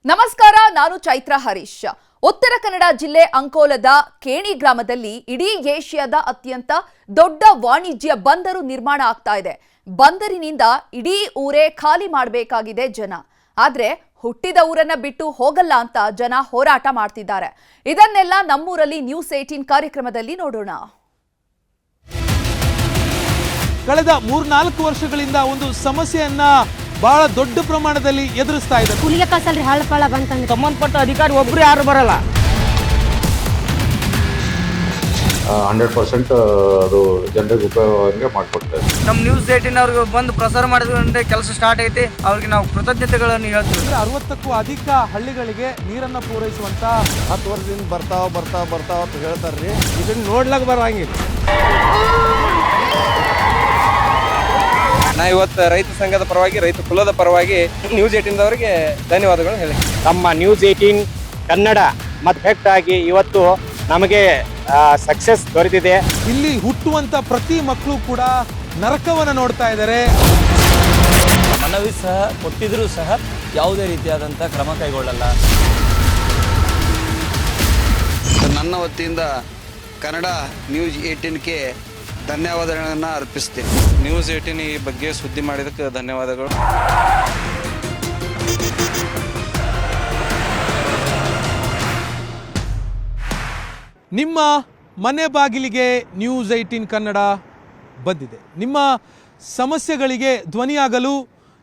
ನಮಸ್ಕಾರ, ನಾನು ಚೈತ್ರ ಹರೀಶ್. ಉತ್ತರ ಕನ್ನಡ ಜಿಲ್ಲೆ ಅಂಕೋಲದ ಕೇಣಿ ಗ್ರಾಮದಲ್ಲಿ ಇಡೀ ಏಷ್ಯಾದ ಅತ್ಯಂತ ದೊಡ್ಡ ವಾಣಿಜ್ಯ ಬಂದರು ನಿರ್ಮಾಣ ಆಗ್ತಾ ಇದೆ. ಬಂದರಿನಿಂದ ಇಡೀ ಊರೇ ಖಾಲಿ ಮಾಡಬೇಕಾಗಿದೆ ಜನ. ಆದ್ರೆ ಹುಟ್ಟಿದ ಊರನ್ನ ಬಿಟ್ಟು ಹೋಗಲ್ಲ ಅಂತ ಜನ ಹೋರಾಟ ಮಾಡ್ತಿದ್ದಾರೆ. ಇದನ್ನೆಲ್ಲ ನಮ್ಮೂರಲ್ಲಿ ನ್ಯೂಸ್ 18 ಕಾರ್ಯಕ್ರಮದಲ್ಲಿ ನೋಡೋಣ. ಕಳೆದ 3-4 ವರ್ಷಗಳಿಂದ ಒಂದು ಸಮಸ್ಯೆಯನ್ನ ಬಹಳ ದೊಡ್ಡ ಪ್ರಮಾಣದಲ್ಲಿ ಎದುರಿಸ್ತಾ ಇದೆ. ಕೂಲಿಗೆ ಕಸಲ್ರಿ ಹಳ್ಳಪಳ ಬಂತಂದ್ರೆ ಸಂಬಂಧಪಟ್ಟ ಅಧಿಕಾರಿ ಒಬ್ರು ಯಾರು ಬರಲ್ಲ. 100% ಅದು ಜನರಿಗೆ ಉಪಯೋಗ ಮಾಡಿಕೊಡ್ತಾರೆ. ನಮ್ಮ ನ್ಯೂಸ್ 18 ಅವ್ರಿಗೆ ಬಂದು ಪ್ರಸಾರ ಮಾಡಿದ್ರೆ ಕೆಲಸ ಸ್ಟಾರ್ಟ್ ಐತಿ. ಅವ್ರಿಗೆ ನಾವು ಕೃತಜ್ಞತೆಗಳನ್ನು ಹೇಳ್ತೀವಿ. 60ಕ್ಕೂ ಅಧಿಕ ಹಳ್ಳಿಗಳಿಗೆ ನೀರನ್ನ ಪೂರೈಸುವಂತ 10 ವರ್ಷದಿಂದ ಬರ್ತಾವ ಅಂತ ಹೇಳ್ತಾರ್ರಿ. ಇದನ್ನ ನೋಡ್ಲಾಕ ಬರಂಗಿಲ್ಲ. ನಾ ಇವತ್ತು ರೈತ ಸಂಘದ ಪರವಾಗಿ, ರೈತ ಕುಲದ ಪರವಾಗಿ ನ್ಯೂಸ್ 18 ಅವರಿಗೆ ಧನ್ಯವಾದಗಳು ಹೇಳಿ. ನಮ್ಮ ನ್ಯೂಸ್ 18 ಕನ್ನಡ ಮತ್ತು ಫೆಕ್ಟ್ ಆಗಿ ಇವತ್ತು ನಮಗೆ ಸಕ್ಸಸ್ ದೊರೆತಿದೆ. ಇಲ್ಲಿ ಹುಟ್ಟುವಂತ ಪ್ರತಿ ಮಕ್ಕಳು ಕೂಡ ನರಕವನ್ನ ನೋಡ್ತಾ ಇದ್ದಾರೆ. ಮನವಿ ಸಹ ಕೊಟ್ಟಿದ್ರೂ ಸಹ ಯಾವುದೇ ರೀತಿಯಾದಂಥ ಕ್ರಮ ಕೈಗೊಳ್ಳಲ್ಲ. ನನ್ನ ವತಿಯಿಂದ ಕನ್ನಡ ನ್ಯೂಸ್ 18ಗೆ ಧನ್ಯವಾದಗಳನ್ನು ಅರ್ಪಿಸ್ತೀನಿ. ನ್ಯೂಸ್ 18 ಈ ಬಗ್ಗೆ ಸುದ್ದಿ ಮಾಡಿದಕ್ಕೆ ಧನ್ಯವಾದಗಳು. ನಿಮ್ಮ ಮನೆ ಬಾಗಿಲಿಗೆ ನ್ಯೂಸ್ 18 ಕನ್ನಡ ಬಂದಿದೆ. ನಿಮ್ಮ ಸಮಸ್ಯೆಗಳಿಗೆ ಧ್ವನಿಯಾಗಲು,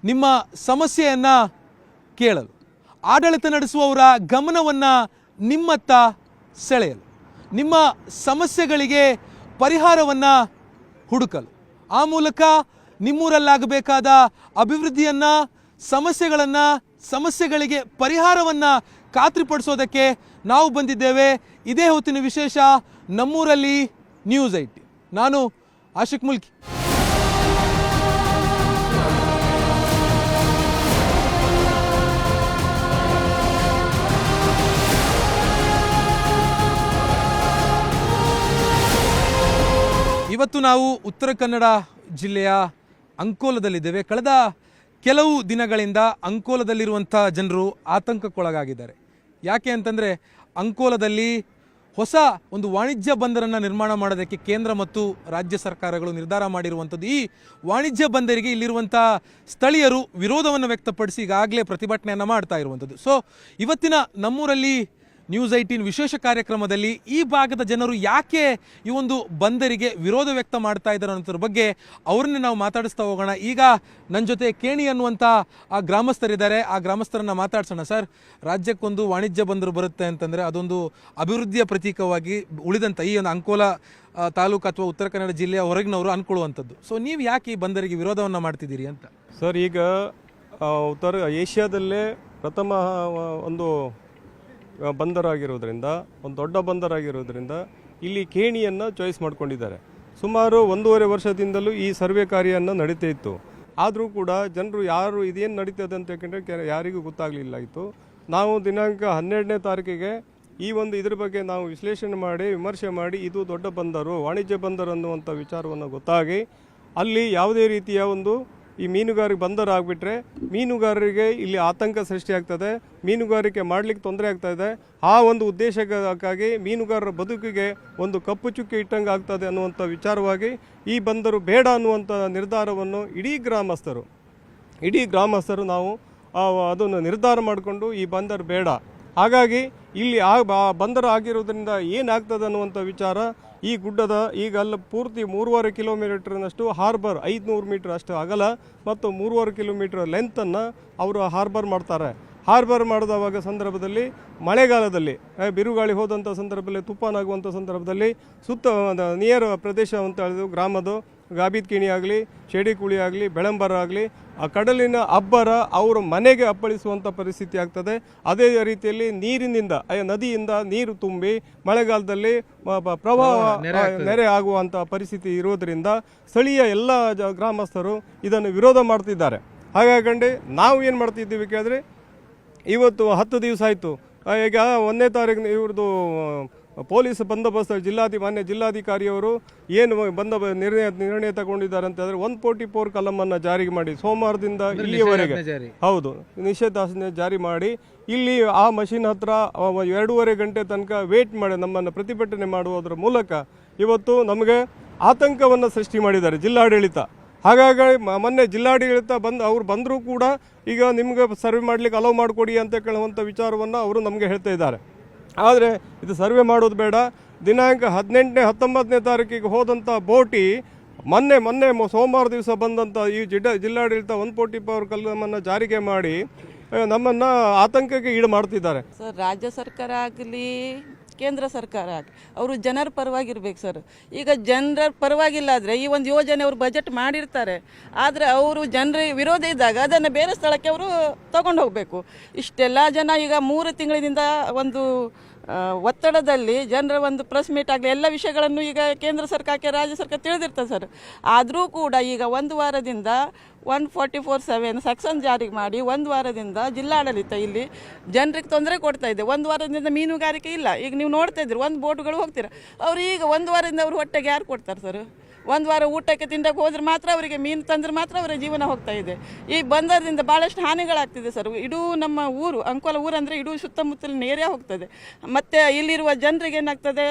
ನಿಮ್ಮ ಸಮಸ್ಯೆಯನ್ನ ಕೇಳಲು, ಆಡಳಿತ ನಡೆಸುವವರ ಗಮನವನ್ನು ನಿಮ್ಮತ್ತ ಸೆಳೆಯಲು, ನಿಮ್ಮ ಸಮಸ್ಯೆಗಳಿಗೆ ಪರಿಹಾರವನ್ನು ಹುಡುಕಲು, ಆ ಮೂಲಕ ನಿಮ್ಮೂರಲ್ಲಾಗಬೇಕಾದ ಅಭಿವೃದ್ಧಿಯನ್ನು, ಸಮಸ್ಯೆಗಳಿಗೆ ಪರಿಹಾರವನ್ನು ಖಾತ್ರಿಪಡಿಸೋದಕ್ಕೆ ನಾವು ಬಂದಿದ್ದೇವೆ. ಇದೇ ಹೊತ್ತಿನ ವಿಶೇಷ ನಮ್ಮೂರಲ್ಲಿ ನ್ಯೂಸ್ 18. ನಾನು ಆಶಿಕ್ ಮುಲ್ಕಿ. ಇವತ್ತು ನಾವು ಉತ್ತರ ಕನ್ನಡ ಜಿಲ್ಲೆಯ ಅಂಕೋಲದಲ್ಲಿದ್ದೇವೆ. ಕಳೆದ ಕೆಲವು ದಿನಗಳಿಂದ ಅಂಕೋಲದಲ್ಲಿರುವಂಥ ಜನರು ಆತಂಕಕ್ಕೊಳಗಾಗಿದ್ದಾರೆ. ಯಾಕೆ ಅಂತಂದರೆ, ಅಂಕೋಲದಲ್ಲಿ ಹೊಸ ಒಂದು ವಾಣಿಜ್ಯ ಬಂದರನ್ನು ನಿರ್ಮಾಣ ಮಾಡೋದಕ್ಕೆ ಕೇಂದ್ರ ಮತ್ತು ರಾಜ್ಯ ಸರ್ಕಾರಗಳು ನಿರ್ಧಾರ ಮಾಡಿರುವಂಥದ್ದು. ಈ ವಾಣಿಜ್ಯ ಬಂದರಿಗೆ ಇಲ್ಲಿರುವಂಥ ಸ್ಥಳೀಯರು ವಿರೋಧವನ್ನು ವ್ಯಕ್ತಪಡಿಸಿ ಈಗಾಗಲೇ ಪ್ರತಿಭಟನೆಯನ್ನು ಮಾಡ್ತಾ ಇರುವಂಥದ್ದು. ಸೊ ಇವತ್ತಿನ ನಮ್ಮೂರಲ್ಲಿ ನ್ಯೂಸ್ 18 ವಿಶೇಷ ಕಾರ್ಯಕ್ರಮದಲ್ಲಿ ಈ ಭಾಗದ ಜನರು ಯಾಕೆ ಈ ಒಂದು ಬಂದರಿಗೆ ವಿರೋಧ ವ್ಯಕ್ತ ಮಾಡ್ತಾ ಇದ್ದಾರೆ ಅನ್ನೋದ್ರ ಬಗ್ಗೆ ಅವ್ರನ್ನೇ ನಾವು ಮಾತಾಡಿಸ್ತಾ ಹೋಗೋಣ. ಈಗ ನನ್ನ ಜೊತೆ ಕೇಣಿ ಅನ್ನುವಂಥ ಆ ಗ್ರಾಮಸ್ಥರಿದ್ದಾರೆ. ಆ ಗ್ರಾಮಸ್ಥರನ್ನು ಮಾತಾಡ್ಸೋಣ. ಸರ್, ರಾಜ್ಯಕ್ಕೊಂದು ವಾಣಿಜ್ಯ ಬಂದರು ಬರುತ್ತೆ ಅಂತಂದರೆ ಅದೊಂದು ಅಭಿವೃದ್ಧಿಯ ಪ್ರತೀಕವಾಗಿ ಉಳಿದಂಥ ಈ ಒಂದು ಅಂಕೋಲ ತಾಲೂಕು ಅಥವಾ ಉತ್ತರ ಕನ್ನಡ ಜಿಲ್ಲೆಯ ಹೊರಗಿನವರು ಅಂದ್ಕೊಳ್ಳುವಂಥದ್ದು. ಸೊ ನೀವು ಯಾಕೆ ಈ ಬಂದರಿಗೆ ವಿರೋಧವನ್ನು ಮಾಡ್ತಿದ್ದೀರಿ ಅಂತ? ಸರ್, ಈಗ ಉತ್ತರ ಏಷ್ಯಾದಲ್ಲೇ ಪ್ರಥಮ ಒಂದು ಬಂದರಾಗಿರೋದ್ರಿಂದ, ಒಂದು ದೊಡ್ಡ ಬಂದರಾಗಿರೋದ್ರಿಂದ ಇಲ್ಲಿ ಕೇಣಿಯನ್ನು ಚಾಯ್ಸ್ ಮಾಡ್ಕೊಂಡಿದ್ದಾರೆ. ಸುಮಾರು 1.5 ವರ್ಷದಿಂದಲೂ ಈ ಸರ್ವೆ ಕಾರ್ಯವನ್ನು ನಡೀತಾ ಇತ್ತು. ಆದರೂ ಕೂಡ ಜನರು ಯಾರು ಇದೇನು ನಡೀತದೆ ಅಂತ ಯಾಕೆಂದರೆ ಯಾರಿಗೂ ಗೊತ್ತಾಗಲಿಲ್ಲ ಇತ್ತು. ನಾವು ದಿನಾಂಕ 12ನೇ ತಾರೀಕಿಗೆ ಈ ಒಂದು ಇದ್ರ ಬಗ್ಗೆ ನಾವು ವಿಶ್ಲೇಷಣೆ ಮಾಡಿ, ವಿಮರ್ಶೆ ಮಾಡಿ, ಇದು ದೊಡ್ಡ ಬಂದರು, ವಾಣಿಜ್ಯ ಬಂದರು ಅನ್ನುವಂಥ ವಿಚಾರವನ್ನು ಗೊತ್ತಾಗಿ ಅಲ್ಲಿ ಯಾವುದೇ ರೀತಿಯ ಒಂದು ಈ ಮೀನುಗಾರಿಕೆ ಬಂದರು ಆಗಿಬಿಟ್ರೆ ಮೀನುಗಾರರಿಗೆ ಇಲ್ಲಿ ಆತಂಕ ಸೃಷ್ಟಿಯಾಗ್ತದೆ, ಮೀನುಗಾರಿಕೆ ಮಾಡಲಿಕ್ಕೆ ತೊಂದರೆ ಆಗ್ತಾಯಿದೆ. ಆ ಒಂದು ಉದ್ದೇಶಕ್ಕಾಗಿ ಮೀನುಗಾರರ ಬದುಕಿಗೆ ಒಂದು ಕಪ್ಪು ಚುಕ್ಕಿ ಇಟ್ಟಂಗೆ ಆಗ್ತದೆ ಅನ್ನುವಂಥ ವಿಚಾರವಾಗಿ ಈ ಬಂದರು ಬೇಡ ಅನ್ನುವಂಥ ನಿರ್ಧಾರವನ್ನು ಇಡೀ ಗ್ರಾಮಸ್ಥರು ನಾವು ಅದನ್ನು ನಿರ್ಧಾರ ಮಾಡಿಕೊಂಡು ಈ ಬಂದರು ಬೇಡ, ಹಾಗಾಗಿ ಇಲ್ಲಿ ಬಂದರು ಆಗಿರೋದ್ರಿಂದ ಏನಾಗ್ತದೆ ಅನ್ನುವಂಥ ವಿಚಾರ ಈ ಗುಡ್ಡದ ಈಗ ಅಲ್ಲಿ ಪೂರ್ತಿ 3.5 ಕಿಲೋಮೀಟರ್ನಷ್ಟು ಹಾರ್ಬರ್, 500 ಮೀಟರ್ ಅಷ್ಟು ಅಗಲ ಮತ್ತು 3.5 ಕಿಲೋಮೀಟರ್ ಲೆಂತನ್ನು ಅವರು ಹಾರ್ಬರ್ ಮಾಡ್ತಾರೆ. ಹಾರ್ಬರ್ ಮಾಡಿದವಾಗ ಸಂದರ್ಭದಲ್ಲಿ ಮಳೆಗಾಲದಲ್ಲಿ ಬಿರುಗಾಳಿ ಹೋದಂಥ ಸಂದರ್ಭದಲ್ಲಿ, ತುಫಾನ್ ಆಗುವಂಥ ಸಂದರ್ಭದಲ್ಲಿ ಸುತ್ತ ನಿಯರ್ ಪ್ರದೇಶ ಅಂತ ಹೇಳಿದ್ರು ಗ್ರಾಮದ ಗಾಬಿದ್ಕಿಣಿ ಆಗಲಿ, ಶೇಡಿಕುಳಿ ಆಗಲಿ, ಬೆಳಂಬರ ಆಗಲಿ, ಆ ಕಡಲಿನ ಅಬ್ಬರ ಅವರ ಮನೆಗೆ ಅಪ್ಪಳಿಸುವಂಥ ಪರಿಸ್ಥಿತಿ ಆಗ್ತದೆ. ಅದೇ ರೀತಿಯಲ್ಲಿ ನದಿಯಿಂದ ನೀರು ತುಂಬಿ ಮಳೆಗಾಲದಲ್ಲಿ ಪ್ರವಾಹ ನೆರೆ ಆಗುವಂಥ ಪರಿಸ್ಥಿತಿ ಇರೋದರಿಂದ ಸ್ಥಳೀಯ ಎಲ್ಲ ಗ್ರಾಮಸ್ಥರು ಇದನ್ನು ವಿರೋಧ ಮಾಡ್ತಿದ್ದಾರೆ. ಹಾಗಾಗಿ ನಾವು ಏನು ಮಾಡ್ತಿದ್ದೀವಿ ಕೇಳಿದ್ರೆ, ಇವತ್ತು 10 ದಿವಸ ಆಯಿತು. ಈಗ 1ನೇ ತಾರೀಕು ಇವ್ರದ್ದು ಪೊಲೀಸ್ ಬಂದೋಬಸ್ತ್ ಮಾನ್ಯ ಜಿಲ್ಲಾಧಿಕಾರಿಯವರು ಏನು ನಿರ್ಣಯ ತಗೊಂಡಿದ್ದಾರೆ ಅಂತಂದರೆ 144 ಕಲಮನ್ನು ಜಾರಿಗೆ ಮಾಡಿ ಸೋಮವಾರದಿಂದ ಇಲ್ಲಿಯವರೆಗೆ ಹೌದು ನಿಷೇಧಾಜ್ಞೆ ಜಾರಿ ಮಾಡಿ ಇಲ್ಲಿ ಆ ಮಷಿನ್ ಹತ್ರ 2.5 ಗಂಟೆ ತನಕ ವೇಟ್ ಮಾಡಿ ನಮ್ಮನ್ನು ಪ್ರತಿಭಟನೆ ಮಾಡುವುದರ ಮೂಲಕ ಇವತ್ತು ನಮಗೆ ಆತಂಕವನ್ನು ಸೃಷ್ಟಿ ಮಾಡಿದ್ದಾರೆ ಜಿಲ್ಲಾಡಳಿತ. ಹಾಗಾಗಿ ಮೊನ್ನೆ ಜಿಲ್ಲಾಡಳಿತ ಅವ್ರು ಬಂದರೂ ಕೂಡ ಈಗ ನಿಮಗೆ ಸರ್ವೆ ಮಾಡಲಿಕ್ಕೆ ಅಲೋ ಮಾಡಿಕೊಡಿ ಅಂತ ಕೇಳುವಂಥ ವಿಚಾರವನ್ನು ಅವರು ನಮಗೆ ಹೇಳ್ತಾ ಇದ್ದಾರೆ. ಆದರೆ ಇದು ಸರ್ವೆ ಮಾಡೋದು ಬೇಡ. ದಿನಾಂಕ 18ನೇ 19ನೇ ತಾರೀಕಿಗೆ ಹೋದಂಥ ಬೋಟಿ ಮೊನ್ನೆ ಸೋಮವಾರ ದಿವಸ ಬಂದಂಥ ಈ ಜಿಲ್ಲಾಡಳಿತ 144 ಕಲಮನ್ನು ಜಾರಿಗೆ ಮಾಡಿ ನಮ್ಮನ್ನು ಆತಂಕಕ್ಕೆ ಈಡು ಮಾಡ್ತಿದ್ದಾರೆ. ಸರ್ ರಾಜ್ಯ ಸರ್ಕಾರ ಆಗಲಿ ಕೇಂದ್ರ ಸರ್ಕಾರ ಆಗಲಿ ಅವರು ಜನರ ಪರವಾಗಿರ್ಬೇಕು ಸರ್. ಈಗ ಜನರ ಪರವಾಗಿಲ್ಲ ಆದರೆ ಈ ಒಂದು ಯೋಜನೆ ಅವರು ಬಜೆಟ್ ಮಾಡಿರ್ತಾರೆ, ಆದರೆ ಅವರು ಜನರ ವಿರೋಧ ಇದ್ದಾಗ ಅದನ್ನು ಬೇರೆ ಸ್ಥಳಕ್ಕೆ ಅವರು ತಗೊಂಡು ಹೋಗಬೇಕು. ಇಷ್ಟೆಲ್ಲ ಜನ ಈಗ 3 ತಿಂಗಳಿನಿಂದ ಒಂದು ಒತ್ತಡದಲ್ಲಿ ಜನರ ಒಂದು ಪ್ರೆಸ್ ಮೀಟ್ ಆಗಲಿ ಎಲ್ಲ ವಿಷಯಗಳನ್ನು ಈಗ ಕೇಂದ್ರ ಸರ್ಕಾರಕ್ಕೆ ರಾಜ್ಯ ಸರ್ಕಾರ ತಿಳಿದಿರ್ತದೆ ಸರ್. ಆದರೂ ಕೂಡ ಈಗ 1 ವಾರದಿಂದ 144(7) ಸೆಕ್ಷನ್ ಜಾರಿಗೆ ಮಾಡಿ 1 ವಾರದಿಂದ ಜಿಲ್ಲಾಡಳಿತ ಇಲ್ಲಿ ಜನರಿಗೆ ತೊಂದರೆ ಕೊಡ್ತಾ ಇದೆ. 1 ವಾರದಿಂದ ಮೀನುಗಾರಿಕೆ ಇಲ್ಲ. ಈಗ ನೀವು ನೋಡ್ತಾ ಇದ್ದೀರಿ 1 ಬೋಟ್ಗಳು ಹೋಗ್ತೀರ, ಅವರು ಈಗ 1 ವಾರದಿಂದ ಅವರು ಹೊಟ್ಟೆಗೆ ಯಾರು ಕೊಡ್ತಾರೆ ಸರ್? 1 ವಾರ ಊಟಕ್ಕೆ ತಿಂಡಕ್ಕೆ ಹೋದ್ರೆ ಮಾತ್ರ ಅವರಿಗೆ ಮೀನು ತಂದ್ರೆ ಮಾತ್ರ ಅವರ ಜೀವನ ಹೋಗ್ತಾ ಇದೆ. ಈ ಬಂದರದಿಂದ ಭಾಳಷ್ಟು ಹಾನಿಗಳಾಗ್ತಿದೆ ಸರ್. ಇಡೂ ನಮ್ಮ ಊರು ಅಂಕೋಲ ಊರು ಅಂದರೆ ಇಡೂ ಸುತ್ತಮುತ್ತಲಿನ ಏರಿಯಾ ಹೋಗ್ತದೆ. ಮತ್ತು ಇಲ್ಲಿರುವ ಜನರಿಗೆ ಏನಾಗ್ತದೆ,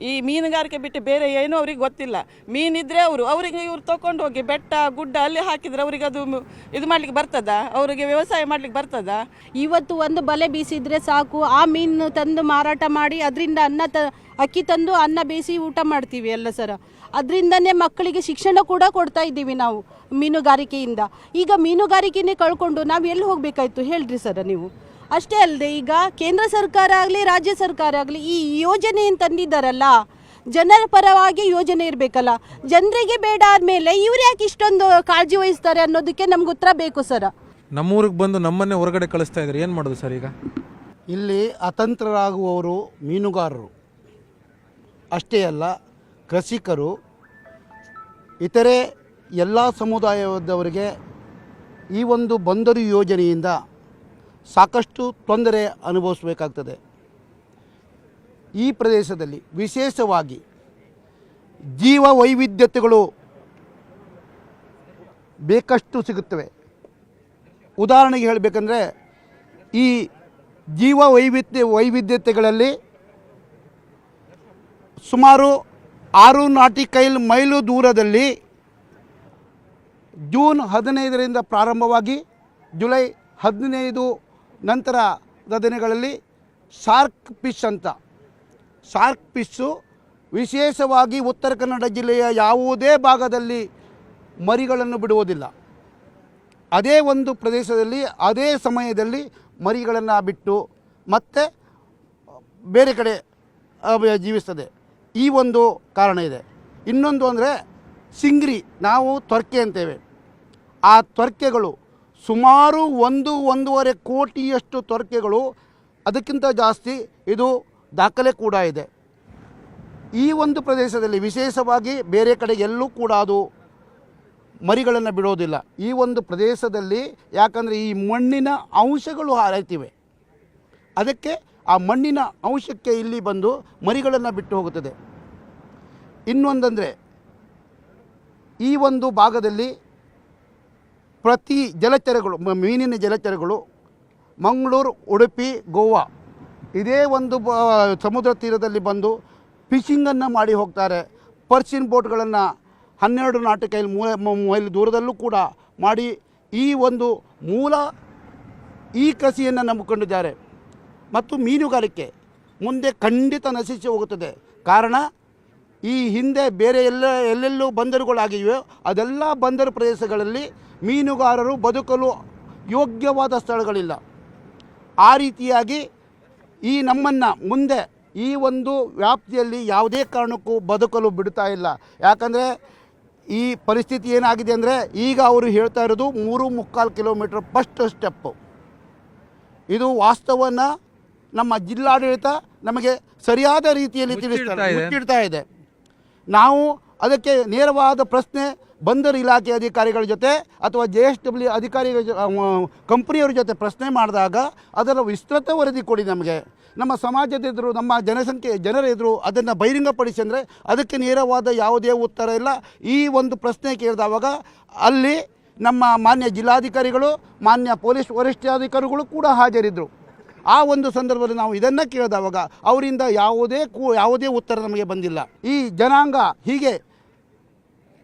ಈ ಮೀನುಗಾರಿಕೆ ಬಿಟ್ಟು ಬೇರೆ ಏನೂ ಅವ್ರಿಗೆ ಗೊತ್ತಿಲ್ಲ. ಮೀನಿದ್ರೆ ಅವರಿಗೆ ಇವ್ರು ತೊಗೊಂಡು ಹೋಗಿ ಬೆಟ್ಟ ಗುಡ್ಡ ಅಲ್ಲಿ ಹಾಕಿದ್ರೆ ಅವರಿಗೆ ಅದು ಇದು ಮಾಡ್ಲಿಕ್ಕೆ ಬರ್ತದಾ? ಅವರಿಗೆ ವ್ಯವಸಾಯ ಮಾಡ್ಲಿಕ್ಕೆ ಬರ್ತದಾ? ಇವತ್ತು ಒಂದು ಬಲೆ ಬೀಸಿದ್ರೆ ಸಾಕು, ಆ ಮೀನು ತಂದು ಮಾರಾಟ ಮಾಡಿ ಅದರಿಂದ ಅಕ್ಕಿ ತಂದು ಅನ್ನ ಬೇಯಿಸಿ ಊಟ ಮಾಡ್ತೀವಿ ಎಲ್ಲ ಸರ. ಅದರಿಂದನೇ ಮಕ್ಕಳಿಗೆ ಶಿಕ್ಷಣ ಕೂಡ ಕೊಡ್ತಾ ಇದ್ದೀವಿ ನಾವು ಮೀನುಗಾರಿಕೆಯಿಂದ. ಈಗ ಮೀನುಗಾರಿಕೆನೇ ಕಳ್ಕೊಂಡು ನಾವು ಎಲ್ಲಿ ಹೋಗಬೇಕಾಯ್ತು ಹೇಳ್ರಿ ಸರ ನೀವು? ಅಷ್ಟೇ ಅಲ್ಲದೆ ಈಗ ಕೇಂದ್ರ ಸರ್ಕಾರ ಆಗಲಿ ರಾಜ್ಯ ಸರ್ಕಾರ ಆಗಲಿ ಈ ಯೋಜನೆಯನ್ನು ತಂದಿದ್ದಾರಲ್ಲ, ಜನರ ಪರವಾಗಿ ಯೋಜನೆ ಇರಬೇಕಲ್ಲ. ಜನರಿಗೆ ಬೇಡ ಆದಮೇಲೆ ಇವ್ರು ಯಾಕೆ ಇಷ್ಟೊಂದು ಕಾಳಜಿ ವಹಿಸ್ತಾರೆ ಅನ್ನೋದಕ್ಕೆ ನಮ್ಗೆ ಉತ್ತರ ಬೇಕು ಸರ. ನಮ್ಮೂರಿಗೆ ಬಂದು ನಮ್ಮನ್ನೇ ಹೊರಗಡೆ ಕಳಿಸ್ತಾ ಇದ್ದಾರೆ, ಏನು ಮಾಡೋದು ಸರ್ ಈಗ? ಇಲ್ಲಿ ಅತಂತ್ರರಾಗುವವರು ಮೀನುಗಾರರು ಅಷ್ಟೇ ಅಲ್ಲ, ಕೃಷಿಕರು, ಇತರೆ ಎಲ್ಲ ಸಮುದಾಯದವರಿಗೆ ಈ ಒಂದು ಬಂದರು ಯೋಜನೆಯಿಂದ ಸಾಕಷ್ಟು ತೊಂದರೆ ಅನುಭವಿಸಬೇಕಾಗ್ತದೆ. ಈ ಪ್ರದೇಶದಲ್ಲಿ ವಿಶೇಷವಾಗಿ ಜೀವ ವೈವಿಧ್ಯತೆಗಳು ಬೇಕಷ್ಟು ಸಿಗುತ್ತವೆ. ಉದಾಹರಣೆಗೆ ಹೇಳಬೇಕಂದ್ರೆ ಈ ಜೀವ ವೈವಿಧ್ಯತೆಗಳಲ್ಲಿ ಸುಮಾರು 6 ನಾಟಿಕೈಲ್ ಮೈಲು ದೂರದಲ್ಲಿ ಜೂನ್ 15ರಿಂದ ಪ್ರಾರಂಭವಾಗಿ ಜುಲೈ 15 ನಂತರದ ದಿನಗಳಲ್ಲಿ ಶಾರ್ಕ್ ಫಿಶ್ಶು ವಿಶೇಷವಾಗಿ ಉತ್ತರ ಕನ್ನಡ ಜಿಲ್ಲೆಯ ಯಾವುದೇ ಭಾಗದಲ್ಲಿ ಮರಿಗಳನ್ನು ಬಿಡುವುದಿಲ್ಲ. ಅದೇ ಒಂದು ಪ್ರದೇಶದಲ್ಲಿ ಅದೇ ಸಮಯದಲ್ಲಿ ಮರಿಗಳನ್ನು ಬಿಟ್ಟು ಮತ್ತೆ ಬೇರೆ ಕಡೆ ಜೀವಿಸ್ತದೆ. ಈ ಒಂದು ಕಾರಣ ಇದೆ. ಇನ್ನೊಂದು ಅಂದರೆ ಸಿಂಗ್ರಿ, ನಾವು ತೊರ್ಕೆ ಅಂತೇವೆ. ಆ ತೊರ್ಕೆಗಳು ಸುಮಾರು 1-1.5 ಕೋಟಿಯಷ್ಟು ತೊರ್ಕೆಗಳು, ಅದಕ್ಕಿಂತ ಜಾಸ್ತಿ ಇದು ದಾಖಲೆ ಕೂಡ ಇದೆ. ಈ ಒಂದು ಪ್ರದೇಶದಲ್ಲಿ ವಿಶೇಷವಾಗಿ ಬೇರೆ ಕಡೆ ಎಲ್ಲೂ ಕೂಡ ಅದು ಮರಿಗಳನ್ನು ಬಿಡೋದಿಲ್ಲ. ಈ ಒಂದು ಪ್ರದೇಶದಲ್ಲಿ ಯಾಕಂದರೆ ಈ ಮಣ್ಣಿನ ಅಂಶಗಳು ಹಾರೈತಿವೆ, ಅದಕ್ಕೆ ಆ ಮಣ್ಣಿನ ಅಂಶಕ್ಕೆ ಇಲ್ಲಿ ಬಂದು ಮರಿಗಳನ್ನು ಬಿಟ್ಟು ಹೋಗುತ್ತದೆ. ಇನ್ನೊಂದಂದರೆ ಈ ಒಂದು ಭಾಗದಲ್ಲಿ ಪ್ರತಿ ಜಲಚರಗಳು, ಮೀನಿನ ಜಲಚರಗಳು ಮಂಗಳೂರು, ಉಡುಪಿ, ಗೋವಾ ಇದೇ ಒಂದು ಸಮುದ್ರ ತೀರದಲ್ಲಿ ಬಂದು ಫಿಶಿಂಗನ್ನು ಮಾಡಿ ಹೋಗ್ತಾರೆ. ಪರ್ಚಿನ್ ಬೋಟ್ಗಳನ್ನು 12 ನಾಟಿಕೈಲ್ ಮೈಲ್ ದೂರದಲ್ಲೂ ಕೂಡ ಮಾಡಿ ಈ ಒಂದು ಈ ಕೃಷಿಯನ್ನು ನಂಬಿಕೊಂಡಿದ್ದಾರೆ. ಮತ್ತು ಮೀನುಗಾರಿಕೆ ಮುಂದೆ ಖಂಡಿತ ನಶಿಸಿ ಹೋಗುತ್ತದೆ. ಕಾರಣ ಈ ಹಿಂದೆ ಬೇರೆ ಎಲ್ಲೆಲ್ಲೂ ಬಂದರುಗಳಾಗಿವೆ, ಅದೆಲ್ಲ ಬಂದರು ಪ್ರದೇಶಗಳಲ್ಲಿ ಮೀನುಗಾರರು ಬದುಕಲು ಯೋಗ್ಯವಾದ ಸ್ಥಳಗಳಿಲ್ಲ. ಆ ರೀತಿಯಾಗಿ ಈ ನಮ್ಮನ್ನು ಮುಂದೆ ಈ ಒಂದು ವ್ಯಾಪ್ತಿಯಲ್ಲಿ ಯಾವುದೇ ಕಾರಣಕ್ಕೂ ಬದುಕಲು ಬಿಡ್ತಾ ಇಲ್ಲ. ಯಾಕಂದರೆ ಈ ಪರಿಸ್ಥಿತಿ ಏನಾಗಿದೆ ಅಂದರೆ ಈಗ ಅವರು ಹೇಳ್ತಾ ಇರೋದು 3.25 ಕಿಲೋಮೀಟರ್ ಫಸ್ಟ್ ಸ್ಟೆಪ್ಪು. ಇದು ವಾಸ್ತವವನ್ನು ನಮ್ಮ ಜಿಲ್ಲಾಡಳಿತ ನಮಗೆ ಸರಿಯಾದ ರೀತಿಯಲ್ಲಿ ಮುಚ್ಚಿಡ್ತಾ ಇದೆ. ನಾವು ಅದಕ್ಕೆ ನೇರವಾದ ಪ್ರಶ್ನೆ ಬಂದರು ಇಲಾಖೆ ಅಧಿಕಾರಿಗಳ ಜೊತೆ ಅಥವಾ JSW ಅಧಿಕಾರಿಗಳ ಕಂಪ್ನಿಯವರ ಜೊತೆ ಪ್ರಶ್ನೆ ಮಾಡಿದಾಗ ಅದರ ವಿಸ್ತೃತ ವರದಿ ಕೊಡಿ ನಮಗೆ. ನಮ್ಮ ಸಮಾಜದ ಎದುರು, ನಮ್ಮ ಜನರ ಎದುರು ಅದನ್ನು ಬಹಿರಂಗಪಡಿಸಿ ಅಂದರೆ ಅದಕ್ಕೆ ನೇರವಾದ ಯಾವುದೇ ಉತ್ತರ ಇಲ್ಲ. ಈ ಒಂದು ಪ್ರಶ್ನೆ ಕೇಳಿದವಾಗ ಅಲ್ಲಿ ನಮ್ಮ ಮಾನ್ಯ ಜಿಲ್ಲಾಧಿಕಾರಿಗಳು, ಮಾನ್ಯ ಪೊಲೀಸ್ ವರಿಷ್ಠಾಧಿಕಾರಿಗಳು ಕೂಡ ಹಾಜರಿದ್ದರು. ಆ ಒಂದು ಸಂದರ್ಭದಲ್ಲಿ ನಾವು ಇದನ್ನು ಕೇಳಿದವಾಗ ಅವರಿಂದ ಯಾವುದೇ ಉತ್ತರ ನಮಗೆ ಬಂದಿಲ್ಲ. ಈ ಜನಾಂಗ ಹೀಗೆ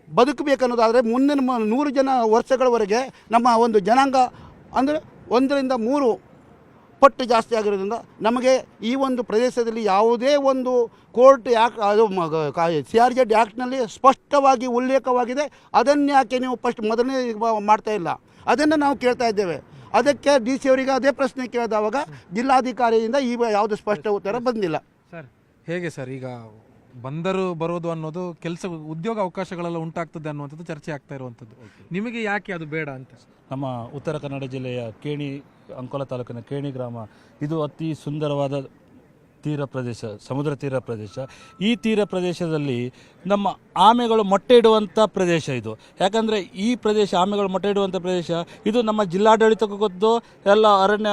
ಬದುಕಬೇಕನ್ನೋದಾದರೆ ಮುಂದಿನ 100 ವರ್ಷಗಳವರೆಗೆ ನಮ್ಮ ಒಂದು ಜನಾಂಗ ಅಂದರೆ 1ರಿಂದ 3 ಪಟ್ಟು ಜಾಸ್ತಿ ಆಗಿರೋದ್ರಿಂದ ನಮಗೆ ಈ ಒಂದು ಪ್ರದೇಶದಲ್ಲಿ ಯಾವುದೇ ಒಂದು ಕೋರ್ಟ್ ಅದು CRZ ಆ್ಯಕ್ಟ್ನಲ್ಲಿ ಸ್ಪಷ್ಟವಾಗಿ ಉಲ್ಲೇಖವಾಗಿದೆ. ಅದನ್ನು ಯಾಕೆ ನೀವು ಮೊದಲನೇ ಮಾಡ್ತಾ ಇಲ್ಲ, ಅದನ್ನು ನಾವು ಕೇಳ್ತಾ ಇದ್ದೇವೆ. ಅದಕ್ಕೆ DC ಅವರಿಗೆ ಅದೇ ಪ್ರಶ್ನೆ ಕೇಳಿದವಾಗ ಜಿಲ್ಲಾಧಿಕಾರಿಯಿಂದ ಈಗ ಯಾವುದು ಸ್ಪಷ್ಟ ಉತ್ತರ ಬಂದಿಲ್ಲ. ಸರ್ ಹೇಗೆ ಸರ್, ಈಗ ಬಂದರು ಬರೋದು ಅನ್ನೋದು ಉದ್ಯೋಗ ಅವಕಾಶಗಳೆಲ್ಲ ಉಂಟಾಗ್ತದೆ ಅನ್ನುವಂಥದ್ದು ಚರ್ಚೆ ಆಗ್ತಾ ಇರುವಂಥದ್ದು, ನಿಮಗೆ ಯಾಕೆ ಅದು ಬೇಡ ಅಂತ? ನಮ್ಮ ಉತ್ತರ ಕನ್ನಡ ಜಿಲ್ಲೆಯ ಕೇಣಿ, ಅಂಕೋಲ ತಾಲೂಕಿನ ಕೇಣಿ ಗ್ರಾಮ ಇದು ಅತಿ ಸುಂದರವಾದ ತೀರ ಪ್ರದೇಶ, ಸಮುದ್ರ ತೀರ ಪ್ರದೇಶ. ಈ ತೀರ ಪ್ರದೇಶದಲ್ಲಿ ನಮ್ಮ ಆಮೆಗಳು ಮೊಟ್ಟೆ ಇಡುವಂಥ ಪ್ರದೇಶ ಇದು. ಯಾಕಂದರೆ ಈ ಪ್ರದೇಶ ಆಮೆಗಳು ಮೊಟ್ಟೆ ಇಡುವಂಥ ಪ್ರದೇಶ ಇದು ನಮ್ಮ ಜಿಲ್ಲಾಡಳಿತಕ್ಕೂ ಗೊತ್ತು, ಎಲ್ಲ ಅರಣ್ಯ